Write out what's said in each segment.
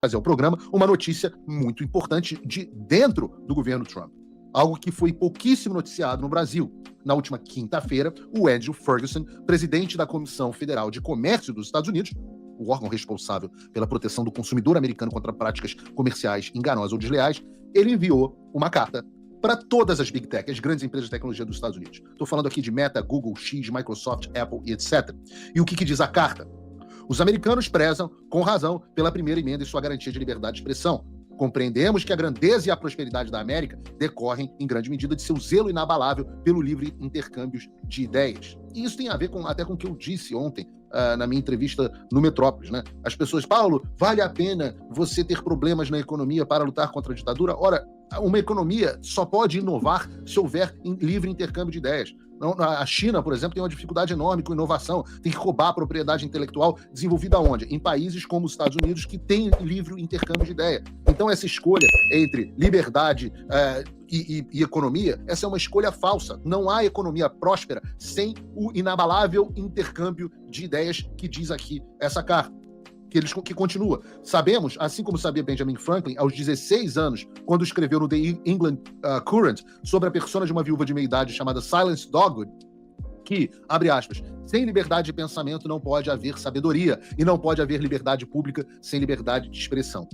trazer ao programa uma notícia muito importante de dentro do governo Trump. Algo que foi pouquíssimo noticiado no Brasil. Na última quinta-feira, o Andrew Ferguson, presidente da Comissão Federal de Comércio dos Estados Unidos, o órgão responsável pela proteção do consumidor americano contra práticas comerciais enganosas ou desleais, ele enviou uma carta para todas as Big Tech, as grandes empresas de tecnologia dos Estados Unidos. Estou falando aqui de Meta, Google, X, Microsoft, Apple e etc. E o que diz a carta? Os americanos prezam, com razão, pela primeira emenda e sua garantia de liberdade de expressão. Compreendemos que a grandeza e a prosperidade da América decorrem, em grande medida, de seu zelo inabalável pelo livre intercâmbio de ideias. E isso tem a ver até com o que eu disse ontem, na minha entrevista no Metrópolis, né? As pessoas, Paulo, vale a pena você ter problemas na economia para lutar contra a ditadura? Ora, uma economia só pode inovar se houver livre intercâmbio de ideias. A China, por exemplo, tem uma dificuldade enorme com inovação, tem que roubar a propriedade intelectual desenvolvida onde? Em países como os Estados Unidos, que têm livre intercâmbio de ideia. Então, essa escolha entre liberdade e economia, essa é uma escolha falsa. Não há economia próspera sem o inabalável intercâmbio de ideias que diz aqui essa carta. Que continua. Sabemos, assim como sabia Benjamin Franklin, aos 16 anos, quando escreveu no The England Courant sobre a persona de uma viúva de meia-idade chamada Silence Dogwood, que, abre aspas, sem liberdade de pensamento não pode haver sabedoria e não pode haver liberdade pública sem liberdade de expressão.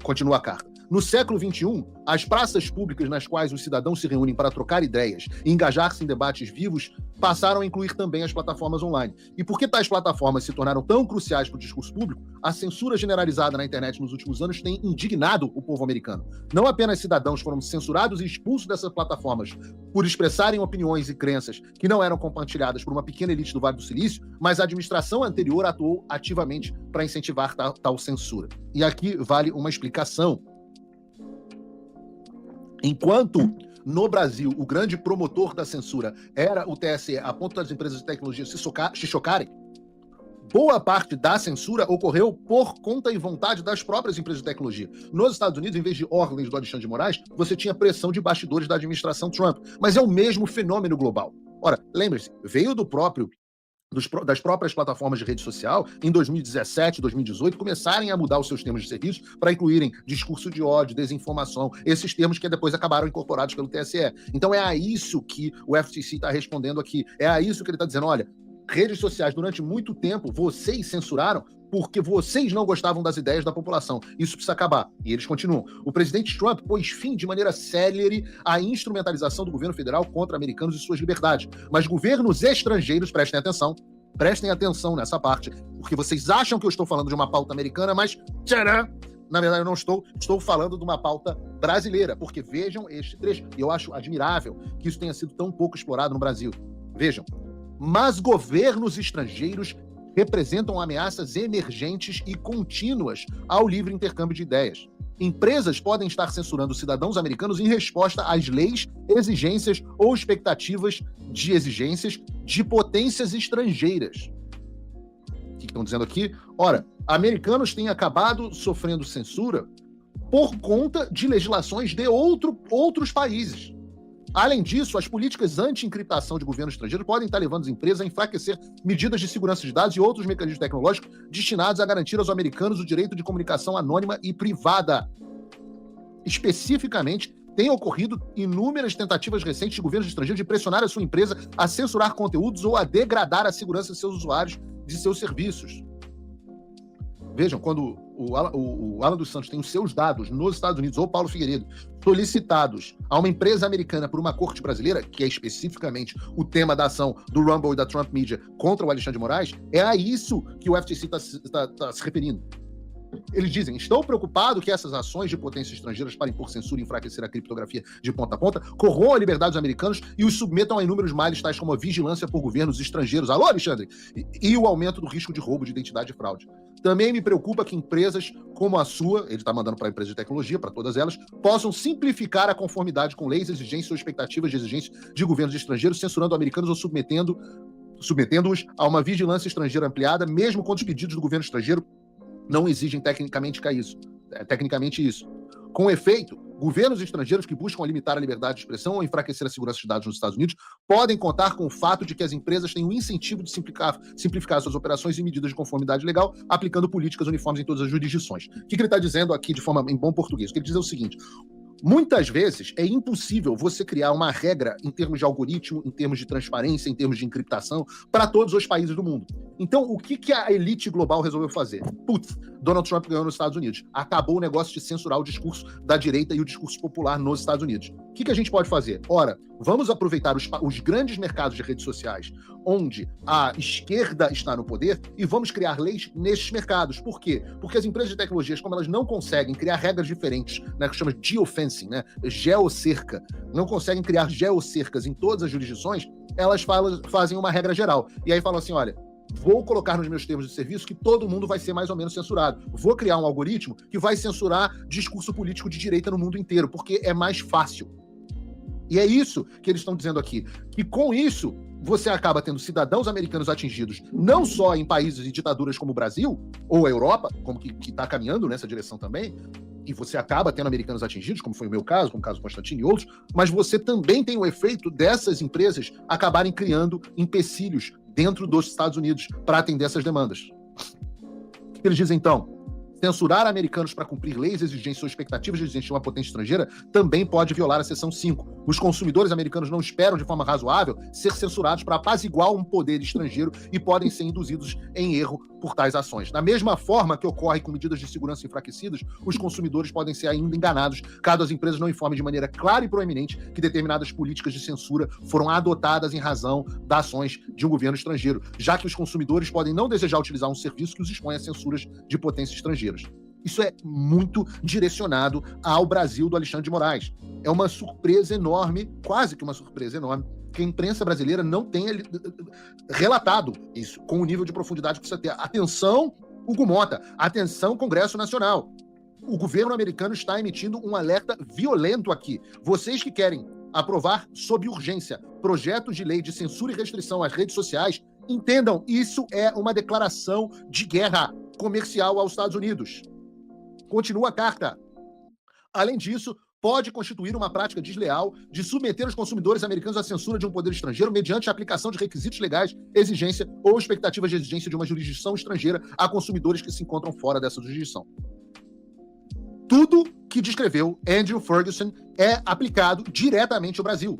Continua a carta. No século XXI, as praças públicas nas quais os cidadãos se reúnem para trocar ideias e engajar-se em debates vivos passaram a incluir também as plataformas online. E porque tais plataformas se tornaram tão cruciais para o discurso público, a censura generalizada na internet nos últimos anos tem indignado o povo americano. Não apenas cidadãos foram censurados e expulsos dessas plataformas por expressarem opiniões e crenças que não eram compartilhadas por uma pequena elite do Vale do Silício, mas a administração anterior atuou ativamente para incentivar tal censura. E aqui vale uma explicação. Enquanto no Brasil o grande promotor da censura era o TSE, a ponto das empresas de tecnologia se chocarem, boa parte da censura ocorreu por conta e vontade das próprias empresas de tecnologia. Nos Estados Unidos, em vez de ordens do Alexandre de Moraes, você tinha pressão de bastidores da administração Trump. Mas é o mesmo fenômeno global. Ora, lembre-se, veio das próprias plataformas de rede social, em 2017, 2018, começarem a mudar os seus termos de serviço para incluírem discurso de ódio, desinformação, esses termos que depois acabaram incorporados pelo TSE. Então é a isso que o FTC está respondendo aqui. É a isso que ele está dizendo, olha, redes sociais durante muito tempo vocês censuraram porque vocês não gostavam das ideias da população. Isso precisa acabar. E eles continuam. O presidente Trump pôs fim de maneira célere à instrumentalização do governo federal contra americanos e suas liberdades. Mas governos estrangeiros, prestem atenção nessa parte, porque vocês acham que eu estou falando de uma pauta americana, mas tcharam! Na verdade, eu não estou falando de uma pauta brasileira, porque vejam este trecho. E eu acho admirável que isso tenha sido tão pouco explorado no Brasil. Vejam. Mas governos estrangeiros representam ameaças emergentes e contínuas ao livre intercâmbio de ideias. Empresas podem estar censurando cidadãos americanos em resposta às leis, exigências ou expectativas de exigências de potências estrangeiras. O que estão dizendo aqui? Ora, americanos têm acabado sofrendo censura por conta de legislações de outros países. Além disso, as políticas anti-encriptação de governo estrangeiro podem estar levando as empresas a enfraquecer medidas de segurança de dados e outros mecanismos tecnológicos destinados a garantir aos americanos o direito de comunicação anônima e privada. Especificamente, tem ocorrido inúmeras tentativas recentes de governos estrangeiros de pressionar a sua empresa a censurar conteúdos ou a degradar a segurança de seus usuários de seus serviços. Vejam, quando o Alan dos Santos tem os seus dados nos Estados Unidos, ou Paulo Figueiredo, solicitados a uma empresa americana por uma corte brasileira, que é especificamente o tema da ação do Rumble e da Trump Media contra o Alexandre de Moraes, é a isso que o FTC está se referindo. Eles dizem, estou preocupado que essas ações de potências estrangeiras para impor censura e enfraquecer a criptografia de ponta a ponta corroam a liberdade dos americanos e os submetam a inúmeros males, tais como a vigilância por governos estrangeiros. Alô, Alexandre? E o aumento do risco de roubo de identidade e fraude. Também me preocupa que empresas como a sua, ele está mandando para a empresa de tecnologia, para todas elas, possam simplificar a conformidade com leis, exigências ou expectativas de exigências de governos estrangeiros, censurando americanos ou submetendo-os a uma vigilância estrangeira ampliada, mesmo quando os pedidos do governo estrangeiro não exigem tecnicamente isso. Com efeito, Governos estrangeiros que buscam limitar a liberdade de expressão ou enfraquecer a segurança de dados nos Estados Unidos podem contar com o fato de que as empresas têm o incentivo de simplificar suas operações e medidas de conformidade legal, aplicando políticas uniformes em todas as jurisdições. O que ele está dizendo aqui de forma em bom português? O que ele diz é o seguinte: muitas vezes é impossível você criar uma regra em termos de algoritmo, em termos de transparência, em termos de encriptação, para todos os países do mundo. Então, o que a elite global resolveu fazer? Putz, Donald Trump ganhou nos Estados Unidos. Acabou o negócio de censurar o discurso da direita e o discurso popular nos Estados Unidos. O que a gente pode fazer? Ora, vamos aproveitar os grandes mercados de redes sociais, onde a esquerda está no poder, e vamos criar leis nesses mercados. Por quê? Porque as empresas de tecnologias, como elas não conseguem criar regras diferentes, né, que chama de geofencing, né, geocerca, não conseguem criar geocercas em todas as jurisdições, elas fazem uma regra geral. E aí falam assim, olha, vou colocar nos meus termos de serviço que todo mundo vai ser mais ou menos censurado. Vou criar um algoritmo que vai censurar discurso político de direita no mundo inteiro, porque é mais fácil. E é isso que eles estão dizendo aqui, que com isso você acaba tendo cidadãos americanos atingidos, não só em países e ditaduras como o Brasil, ou a Europa, como que está caminhando nessa direção também, e você acaba tendo americanos atingidos, como foi o meu caso, como o caso Constantino e outros, mas você também tem o efeito dessas empresas acabarem criando empecilhos dentro dos Estados Unidos para atender essas demandas. O que eles dizem, então? Censurar americanos para cumprir leis, exigências ou expectativas de exigência de uma potência estrangeira também pode violar a seção 5. Os consumidores americanos não esperam de forma razoável ser censurados para apaziguar um poder estrangeiro e podem ser induzidos em erro por tais ações. Da mesma forma que ocorre com medidas de segurança enfraquecidas, os consumidores podem ser ainda enganados caso as empresas não informem de maneira clara e proeminente que determinadas políticas de censura foram adotadas em razão das ações de um governo estrangeiro, já que os consumidores podem não desejar utilizar um serviço que os expõe a censuras de potências estrangeiras. Isso é muito direcionado ao Brasil do Alexandre de Moraes. É uma surpresa enorme, quase que uma surpresa enorme, que a imprensa brasileira não tenha relatado isso com o nível de profundidade que precisa ter. Atenção, Hugo Mota, atenção, Congresso Nacional. O governo americano está emitindo um alerta violento aqui. Vocês que querem aprovar sob urgência projetos de lei de censura e restrição às redes sociais, entendam, isso é uma declaração de guerra comercial aos Estados Unidos. Continua a carta. Além disso, pode constituir uma prática desleal de submeter os consumidores americanos à censura de um poder estrangeiro mediante a aplicação de requisitos legais, exigência ou expectativas de exigência de uma jurisdição estrangeira a consumidores que se encontram fora dessa jurisdição. Tudo que descreveu Andrew Ferguson é aplicado diretamente ao Brasil.